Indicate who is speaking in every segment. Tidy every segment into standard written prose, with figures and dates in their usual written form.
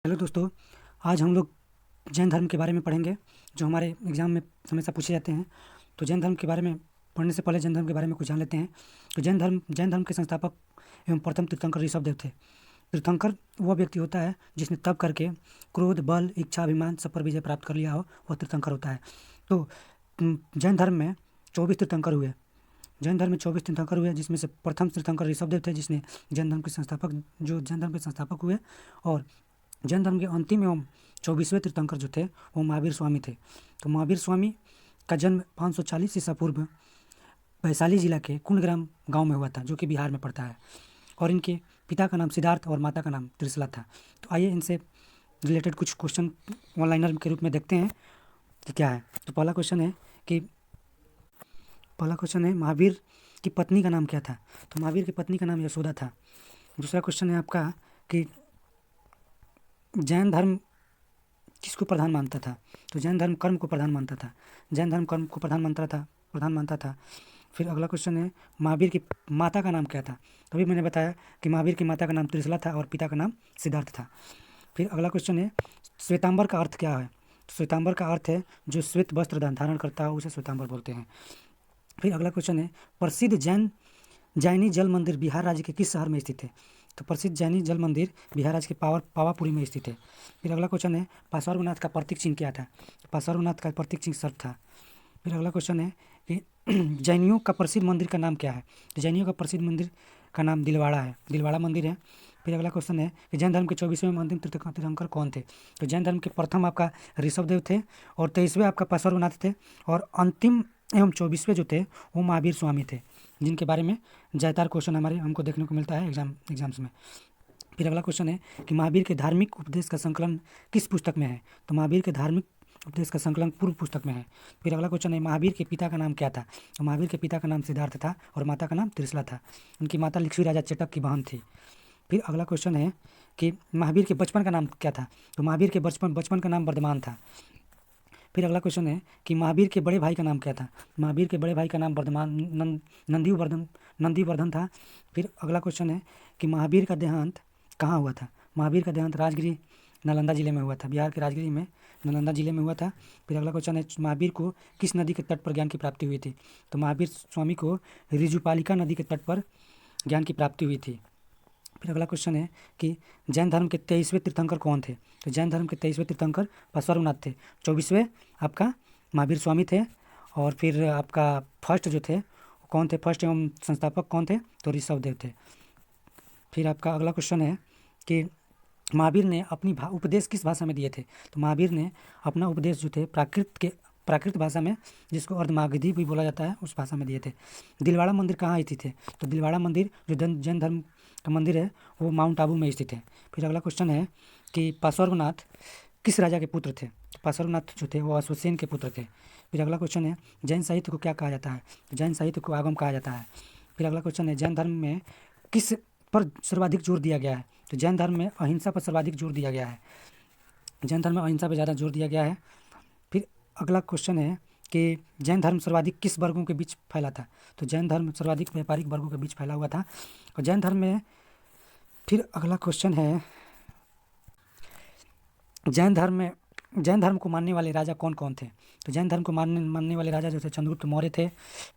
Speaker 1: Hello दोस्तों, आज हम लोग जैन धर्म के बारे में पढ़ेंगे जो हमारे एग्ज़ाम में हमेशा पूछे जाते हैं। तो जैन धर्म के बारे में पढ़ने से पहले जैन धर्म के बारे में कुछ जान लेते हैं। तो जैन धर्म के संस्थापक एवं प्रथम तीर्थंकर ऋषभदेव थे। तीर्थंकर वह व्यक्ति होता है जिसने तप करके क्रोध, बल, इच्छा, अभिमान सब पर विजय प्राप्त कर लिया हो, वह तीर्थंकर होता है। तो जैन धर्म में 24 तीर्थंकर हुए। जैन धर्म में 24 तीर्थंकर हुए, जिसमें से प्रथम तीर्थंकर ऋषभदेव थे, जिसने जैन धर्म के संस्थापक हुए। और जैन धर्म के अंतिम एवं 24वें तीर्थंकर जो थे वो महावीर स्वामी थे। तो महावीर स्वामी का जन्म 540 ईसा पूर्व वैशाली जिला के कुंडग्राम गांव में हुआ था, जो कि बिहार में पड़ता है। और इनके पिता का नाम सिद्धार्थ और माता का नाम त्रिशला था। तो आइए इनसे रिलेटेड कुछ क्वेश्चन ऑनलाइनर के रूप में देखते हैं कि क्या है। तो पहला क्वेश्चन है महावीर की पत्नी का नाम क्या था। तो महावीर की पत्नी का नाम यशोदा था। दूसरा क्वेश्चन है आपका कि जैन धर्म किसको प्रधान मानता था। तो जैन धर्म कर्म को प्रधान मानता था। जैन धर्म कर्म को प्रधान मानता था। फिर अगला क्वेश्चन है महावीर की माता का नाम क्या था। तभी मैंने बताया कि महावीर की माता का नाम त्रिशला था और पिता का नाम सिद्धार्थ था। फिर अगला क्वेश्चन है श्वेतांबर का अर्थ क्या है। तो श्वेतांबर का अर्थ है जो श्वेत वस्त्र धारण करता है उसे श्वेतांबर बोलते हैं। फिर अगला क्वेश्चन है प्रसिद्ध जैनी जल मंदिर बिहार राज्य के किस शहर में स्थित है। तो प्रसिद्ध जैनी जल मंदिर बिहार राज्य के पावापुरी में स्थित है। फिर अगला क्वेश्चन है पार्श्वनाथ का प्रतीक चिन्ह क्या था। तो पार्श्वनाथ का प्रतीक चिन्ह सर्प था। फिर अगला क्वेश्चन है कि जैनियों का प्रसिद्ध मंदिर का नाम क्या है। तो जैनियों का प्रसिद्ध मंदिर का नाम दिलवाड़ा है, दिलवाड़ा मंदिर है। फिर अगला क्वेश्चन है कि जैन धर्म के 24वें अंतिम तीर्थंकर कौन थे। तो जैन धर्म के प्रथम आपका ऋषभदेव थे और 23वें आपका पार्श्वनाथ थे और अंतिम एवं 24वें जो थे वो महावीर स्वामी थे, जिनके बारे में ज़्यादातर क्वेश्चन हमारे हमको देखने को मिलता है एग्जाम्स में। फिर अगला क्वेश्चन है कि महावीर के धार्मिक उपदेश का संकलन किस पुस्तक में है। तो महावीर के धार्मिक उपदेश का संकलन पूर्व पुस्तक में है। फिर अगला क्वेश्चन है महावीर के पिता का नाम क्या था। तो महावीर के पिता का नाम सिद्धार्थ था और माता का नाम त्रिशला था। उनकी माता लिच्छवी राजा चटक की बहन थी। फिर अगला क्वेश्चन है कि महावीर के बचपन का नाम क्या था। तो महावीर के बचपन का नाम वर्धमान था। फिर अगला क्वेश्चन है कि महावीर के बड़े भाई का नाम क्या था। महावीर के बड़े भाई का नाम नंदीवर्धन था। फिर अगला क्वेश्चन है कि महावीर का देहांत कहाँ हुआ था। महावीर का देहांत राजगिरी नालंदा जिले में हुआ था, बिहार के राजगिरी में नालंदा जिले में हुआ था। फिर अगला क्वेश्चन है महावीर को किस नदी के तट पर ज्ञान की प्राप्ति हुई थी। तो महावीर स्वामी को ऋजुपालिका नदी के तट पर ज्ञान की प्राप्ति हुई थी। फिर अगला क्वेश्चन है कि जैन धर्म के 23वें तीर्थंकर कौन थे। तो जैन धर्म के 23वें तीर्थंकर पार्श्वनाथ थे। 24वें आपका महावीर स्वामी थे। और फिर आपका फर्स्ट जो थे कौन थे, फर्स्ट एवं संस्थापक कौन थे, तो ऋषभदेव थे। फिर आपका अगला क्वेश्चन है कि महावीर ने अपनी उपदेश किस भाषा में दिए थे। तो महावीर ने अपना उपदेश जो थे प्राकृत भाषा में, जिसको अर्धमागधी भी बोला जाता है, उस भाषा में दिए थे। दिलवाड़ा मंदिर कहाँ स्थित है। तो दिलवाड़ा मंदिर जो जैन धर्म का मंदिर है वो माउंट आबू में स्थित है। फिर अगला क्वेश्चन है कि पार्श्वनाथ किस राजा के पुत्र थे। तो पार्श्वनाथ जो थे वो अश्वसेन के पुत्र थे। फिर अगला क्वेश्चन है जैन साहित्य को क्या कहा जाता है। तो जैन साहित्य को आगम कहा जाता है। फिर अगला क्वेश्चन है जैन धर्म में किस पर सर्वाधिक जोर दिया गया है। तो जैन धर्म में अहिंसा पर सर्वाधिक जोर दिया गया है। जैन धर्म में अहिंसा पर ज़्यादा जोर दिया गया है। फिर अगला क्वेश्चन है कि जैन धर्म सर्वाधिक किस वर्गों के बीच फैला था। तो जैन धर्म सर्वाधिक व्यापारिक वर्गों के बीच फैला हुआ था। और जैन धर्म में फिर अगला क्वेश्चन है जैन धर्म को मानने वाले राजा कौन कौन थे। तो जैन धर्म को मानने वाले राजा जो थे चंद्रगुप्त मौर्य थे।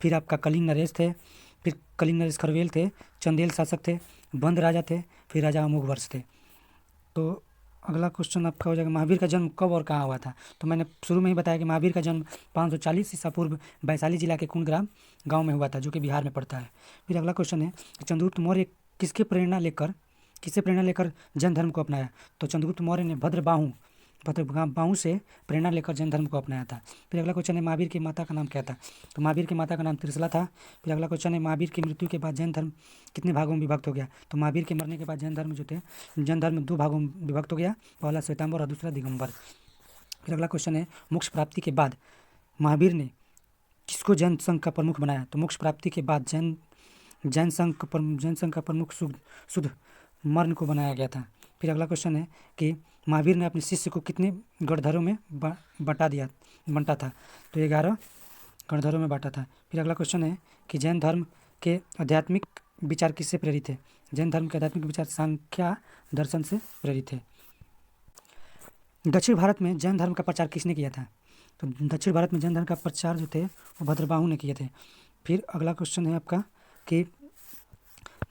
Speaker 1: फिर आपका कलिंग नरेश थे। फिर कलिंग नरेश खरवेल थे। चंदेल शासक थे। बंद राजा थे। फिर राजा अमोघ वर्ष थे। तो अगला क्वेश्चन आपका हो जाएगा महावीर का जन्म कब और कहाँ हुआ था। तो मैंने शुरू में ही बताया कि महावीर का जन्म 540 ईसा पूर्व वैशाली जिला के कुंडग्राम गांव में हुआ था, जो कि बिहार में पड़ता है। फिर अगला क्वेश्चन है चंद्रगुप्त मौर्य किससे प्रेरणा लेकर जैन धर्म को अपनाया। तो चंद्रगुप्त मौर्य ने भद्रबाहु से प्रेरणा लेकर जैन धर्म को अपनाया था। फिर अगला क्वेश्चन है महावीर की माता का नाम क्या था। तो महावीर की माता का नाम त्रिशला था। फिर अगला क्वेश्चन है महावीर की मृत्यु के बाद जैन धर्म कितने भागों में विभक्त हो गया। तो महावीर के मरने के बाद जैन धर्म 2 भागों में विभक्त हो गया, पहला श्वेतांबर और दूसरा दिगंबर। फिर अगला क्वेश्चन है मोक्ष प्राप्ति के बाद महावीर ने किसको जैन संघ का प्रमुख बनाया। तो मोक्ष प्राप्ति के बाद जैन संघ का प्रमुख शुद्ध मर्न को बनाया गया था। फिर अगला क्वेश्चन है कि महावीर ने अपने शिष्य को कितने गणधरों में बंटा था। तो 11 गणधरों में बांटा था। फिर अगला क्वेश्चन है कि जैन धर्म के आध्यात्मिक विचार किससे प्रेरित है। जैन धर्म के आध्यात्मिक विचार सांख्य दर्शन से प्रेरित है। दक्षिण भारत में जैन धर्म का प्रचार किसने किया था? तो दक्षिण भारत में जैन धर्म का प्रचार जो थे वो भद्रबाहु ने किए थे। फिर अगला क्वेश्चन है आपका कि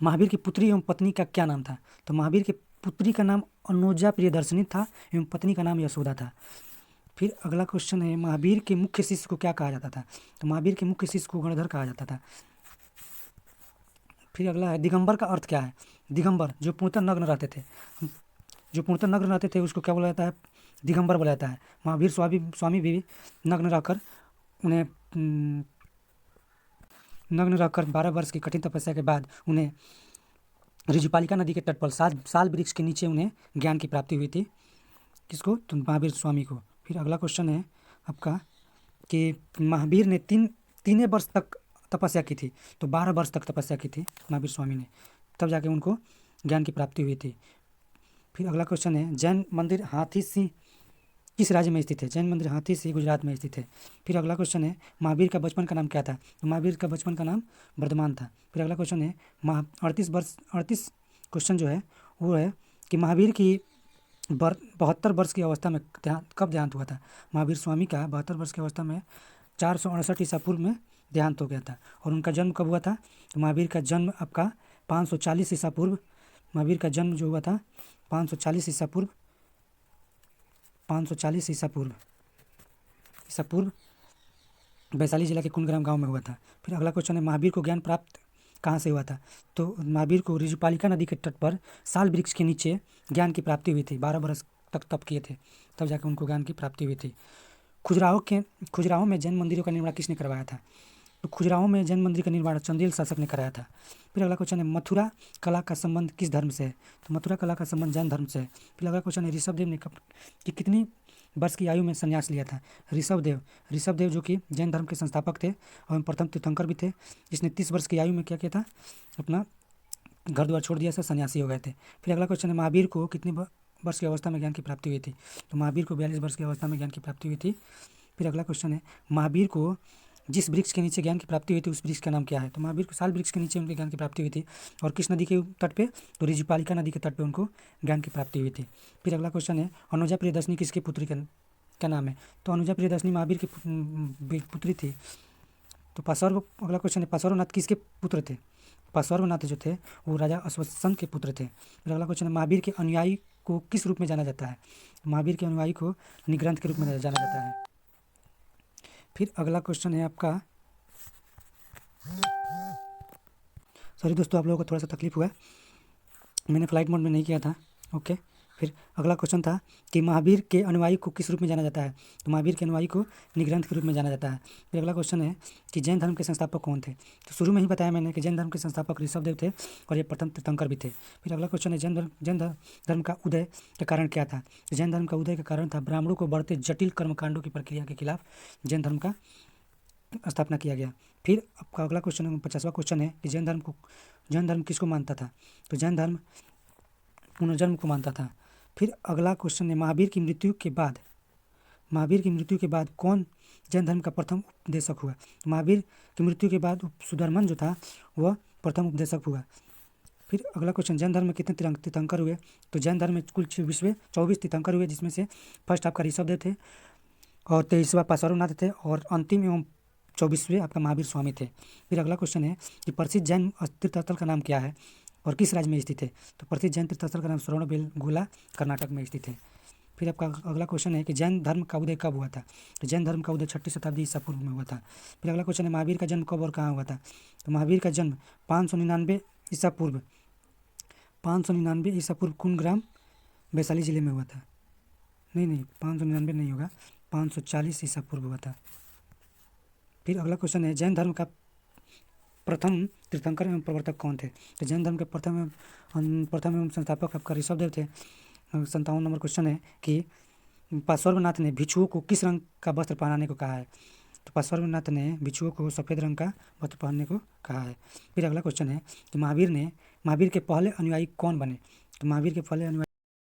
Speaker 1: महावीर की पुत्री एवं पत्नी का क्या नाम था? तो महावीर की पुत्री का नाम अनुजा प्रियदर्शिनी था एवं पत्नी का नाम यशोदा था। फिर अगला क्वेश्चन है महावीर के मुख्य शिष्य को क्या कहा जाता था? तो महावीर के मुख्य शिष्य को गणधर कहा जाता था। फिर अगला है दिगंबर का अर्थ क्या है? दिगंबर जो पूर्णतः नग्न रहते थे, जो पूर्णतः नग्न रहते थे उसको क्या बोला जाता है? दिगंबर बोला जाता है। महावीर स्वामी भी नग्न रहकर उन्हें नग्न रहकर 12 वर्ष की कठिन तपस्या के बाद उन्हें ऋजुपालिका नदी के तट पर साल वृक्ष के नीचे उन्हें ज्ञान की प्राप्ति हुई थी। किसको? तो महावीर स्वामी को। फिर अगला क्वेश्चन है आपका कि महावीर ने तीन वर्ष तक तपस्या की थी, तो 12 वर्ष तक तपस्या की थी महावीर स्वामी ने, तब जाके उनको ज्ञान की प्राप्ति हुई थी। फिर अगला क्वेश्चन है जैन मंदिर हाथी सिंह किस राज्य में स्थित है? जैन मंदिर हाथी सिंह गुजरात में स्थित है। फिर अगला क्वेश्चन है महावीर का बचपन का नाम क्या था? तो महावीर का बचपन का नाम वर्धमान था। फिर अगला क्वेश्चन है 38 क्वेश्चन जो है वो है कि महावीर की 72 वर्ष की अवस्था में कब देहांत हुआ था? महावीर स्वामी का 72 वर्ष की अवस्था में 468 ईसा पूर्व में देहांत हो गया था। और उनका जन्म कब हुआ था? तो महावीर का जन्म आपका 540 ईसा पूर्व, महावीर का जन्म जो हुआ था 540 ईसा पूर्व, 540 ईसा पूर्व वैशाली जिला के कुंडग्राम गांव में हुआ था। फिर अगला क्वेश्चन है महावीर को ज्ञान प्राप्त कहाँ से हुआ था? तो महावीर को ऋजुपालिका नदी के तट पर साल वृक्ष के नीचे ज्ञान की प्राप्ति हुई थी। 12 वर्ष तक तप किए थे, तब जाकर उनको ज्ञान की प्राप्ति हुई थी। खजुराहो में जैन मंदिरों का निर्माण किसने करवाया था? तो खजुराहो में जैन मंदिर का निर्माण चंदेल शासक ने कराया था। फिर अगला क्वेश्चन है मथुरा कला का संबंध किस धर्म से है? तो मथुरा कला का संबंध जैन धर्म से है। फिर अगला क्वेश्चन है ऋषभदेव ने कितनी वर्ष की आयु में संन्यास लिया था? ऋषभदेव जो कि जैन धर्म के संस्थापक थे और प्रथम तीर्थंकर भी थे, जिसने 30 वर्ष की आयु में क्या किया था? अपना घर द्वार छोड़ दिया था, सन्यासी हो गए थे। फिर अगला क्वेश्चन है महावीर को कितनी वर्ष की अवस्था में ज्ञान की प्राप्ति हुई थी? तो महावीर को 42 वर्ष की अवस्था में ज्ञान की प्राप्ति हुई थी। फिर अगला क्वेश्चन है महावीर को जिस वृक्ष के नीचे ज्ञान की प्राप्ति हुई थी उस वृक्ष का नाम क्या है? तो महावीर को साल वृक्ष के नीचे उनके ज्ञान की प्राप्ति हुई थी। और किस नदी के तट पे? तो ऋजुपालिका नदी के तट पे उनको ज्ञान की प्राप्ति हुई थी। फिर अगला क्वेश्चन है अनुजा प्रियदर्शिनी किसकी पुत्री का नाम है? तो अनुजा प्रियदर्शिनी महावीर की पुत्री थी। तो अगला क्वेश्चन है पार्श्वनाथ किसके पुत्र थे? पार्श्वनाथ जो थे वो राजा अश्वत्थामा के पुत्र थे। फिर अगला क्वेश्चन है महावीर के अनुयायी को किस रूप में जाना जाता है? महावीर के अनुयायी को निग्रंथ के रूप में जाना जाता है। फिर अगला क्वेश्चन है आपका, सॉरी दोस्तों आप लोगों को थोड़ा सा तकलीफ हुआ, मैंने फ्लाइट मोड में नहीं किया था। ओके। फिर अगला क्वेश्चन था कि महावीर के अनुयायी को किस रूप में जाना जाता है? तो महावीर के अनुयायी को निग्रंथ के रूप में जाना जाता है। फिर अगला क्वेश्चन है कि जैन धर्म के संस्थापक कौन थे? तो शुरू में ही बताया मैंने कि जैन धर्म के संस्थापक ऋषभदेव थे और ये प्रथम तीर्थंकर भी थे। फिर अगला क्वेश्चन है जैन धर्म का उदय का कारण क्या था? तो जैन धर्म का उदय का कारण था ब्राह्मणों को बढ़ते जटिल कर्मकांडों की प्रक्रिया के खिलाफ जैन धर्म का स्थापना किया गया। फिर आपका अगला क्वेश्चन 50वां क्वेश्चन है कि जैन धर्म किसको मानता था? तो जैन धर्म पुनर्जन्म को मानता था। फिर अगला क्वेश्चन है महावीर की मृत्यु के बाद कौन जैन धर्म का प्रथम उपदेशक हुआ? महावीर की मृत्यु के बाद सुधर्मन जो था वह प्रथम उपदेशक हुआ। फिर अगला क्वेश्चन जैन धर्म में कितने तीर्थंकर हुए? तो जैन धर्म में कुल 24 तीर्थंकर हुए, जिसमें से फर्स्ट आपका ऋषभदेव थे और 23वां पार्श्वनाथ थे और अंतिम एवं 24वें आपका महावीर स्वामी थे। फिर अगला क्वेश्चन है कि प्रसिद्ध जैन तीर्थस्थल का नाम क्या है और किस राज्य में स्थित है? तो प्रसिद्ध जैन तीर्थस्थल का नाम श्रवणबेलगोला कर्नाटक में स्थित है। फिर आपका अगला क्वेश्चन है कि जैन धर्म का उदय कब हुआ था? तो जैन धर्म का उदय 6वीं शताब्दी ईसा पूर्व में हुआ था। फिर अगला क्वेश्चन है महावीर का जन्म कब और कहाँ हुआ था? तो महावीर का जन्म 599 ईसा पूर्व 599 ईसा पूर्व कुंडग्राम वैशाली जिले में हुआ था। नहीं 599 नहीं होगा, 540 ईसा पूर्व हुआ था। फिर अगला क्वेश्चन है जैन धर्म का प्रथम तीर्थंकर एवं प्रवर्तक कौन थे? तो जैन धर्म के प्रथम एवं संस्थापक आपका ऋषभदेव थे। 57 नंबर क्वेश्चन है कि पार्श्वनाथ ने भिक्षुओं को किस रंग का वस्त्र पहनाने को कहा है? तो पार्श्वनाथ ने भिक्षुओं को सफ़ेद रंग का वस्त्र पहनने को कहा है। फिर अगला क्वेश्चन है कि महावीर के पहले अनुयायी कौन बने? तो महावीर के पहले अनुयायी